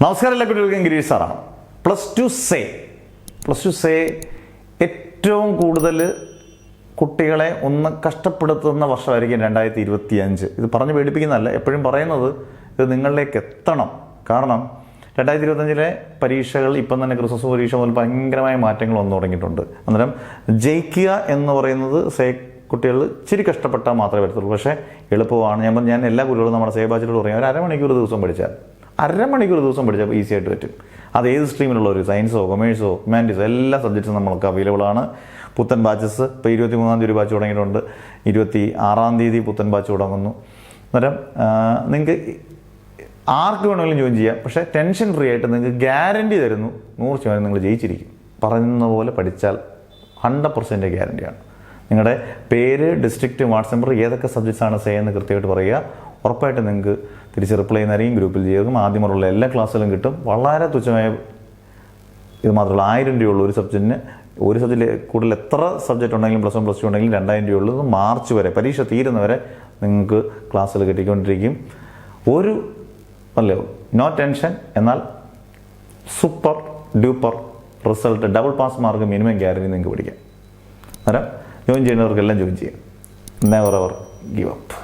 നമസ്കാരം, എല്ലാ കുട്ടികൾക്കും ഗിരീഷ് സാറാണ്. പ്ലസ് ടു സേ ഏറ്റവും കൂടുതൽ കുട്ടികളെ ഒന്ന് കഷ്ടപ്പെടുത്തുന്ന വർഷമായിരിക്കും 2025. ഇത് പറഞ്ഞ് പേടിപ്പിക്കുന്നതല്ല, എപ്പോഴും പറയുന്നത് ഇത് നിങ്ങളിലേക്ക് എത്തണം. കാരണം 2025 പരീക്ഷകൾ ഇപ്പം തന്നെ ക്രിസ്മസ് പരീക്ഷ മുതൽ ഭയങ്കരമായ മാറ്റങ്ങൾ വന്നു തുടങ്ങിയിട്ടുണ്ട്. അന്നേരം ജയിക്കുക എന്ന് പറയുന്നത് കുട്ടികൾ ഇച്ചിരി കഷ്ടപ്പെട്ടാൽ മാത്രമേ വരത്തുള്ളൂ. പക്ഷേ എളുപ്പമാണ്. ഞാൻ എല്ലാ കുട്ടികളും നമ്മുടെ ബാച്ചിലോട് പറയും, ഒരു അരമണിക്കൂർ ദിവസം പഠിച്ചാൽ ഈസി ആയിട്ട് പറ്റും. അത് ഏത് സ്ട്രീമിലുള്ളവർ, സയൻസോ കൊമേഴ്സോ ഹ്യൂമാനിറ്റീസോ എല്ലാ സബ്ജക്ട്സും നമ്മൾക്ക് അവൈലബിൾ ആണ്. പുത്തൻ ബാച്ചസ് ഇപ്പോൾ 23-ാം തീയതി ഒരു ബാച്ച് തുടങ്ങിയിട്ടുണ്ട്. 26-ാം തീയതി പുത്തൻ ബാച്ച് തുടങ്ങുന്നു. അന്നേരം നിങ്ങൾക്ക് ആർക്ക് വേണമെങ്കിലും ജോയിൻ ചെയ്യാം. പക്ഷേ ടെൻഷൻ ഫ്രീ ആയിട്ട് നിങ്ങൾക്ക് ഗ്യാരണ്ടി തരുന്നു, 100% നിങ്ങൾ ജയിച്ചിരിക്കും. പറയുന്ന പോലെ പഠിച്ചാൽ 100% ഗ്യാരണ്ടിയാണ്. നിങ്ങളുടെ പേര്, ഡിസ്ട്രിക്റ്റ്, വാട്സ് നമ്പർ, ഏതൊക്കെ സബ്ജക്ട്സാണ് എന്ന് കൃത്യമായിട്ട് പറയുക. ഉറപ്പായിട്ട് നിങ്ങൾക്ക് തിരിച്ച് റിപ്ലൈ ചെയ്യുന്നതായിരിക്കും. ഗ്രൂപ്പിൽ ചെയ്യുക. ആദ്യമുള്ള എല്ലാ ക്ലാസ്സിലും കിട്ടും. വളരെ തുച്ഛമായ ഇത് മാത്രമല്ല, 1000 രൂപയുള്ള ഒരു സബ്ജക്റ്റിന്. ഒരു സബ്ജക്റ്റിൽ കൂടുതൽ എത്ര സബ്ജക്റ്റ് ഉണ്ടെങ്കിലും പ്ലസ് 1 പ്ലസ് 2 ഉണ്ടെങ്കിലും 2000 രൂപയുള്ളത് മാർച്ച് വരെ, പരീക്ഷ തീരുന്നവരെ നിങ്ങൾക്ക് ക്ലാസ്സിൽ കിട്ടിക്കൊണ്ടിരിക്കും. No tension. എന്നാൽ super duper result, double pass mark minimum guarantee നിങ്ങൾക്ക് പഠിക്കാം. അന്നേരം ജോയിൻ ചെയ്യുന്നവർക്കെല്ലാം ജോയിൻ ചെയ്യാം. Never ever give up.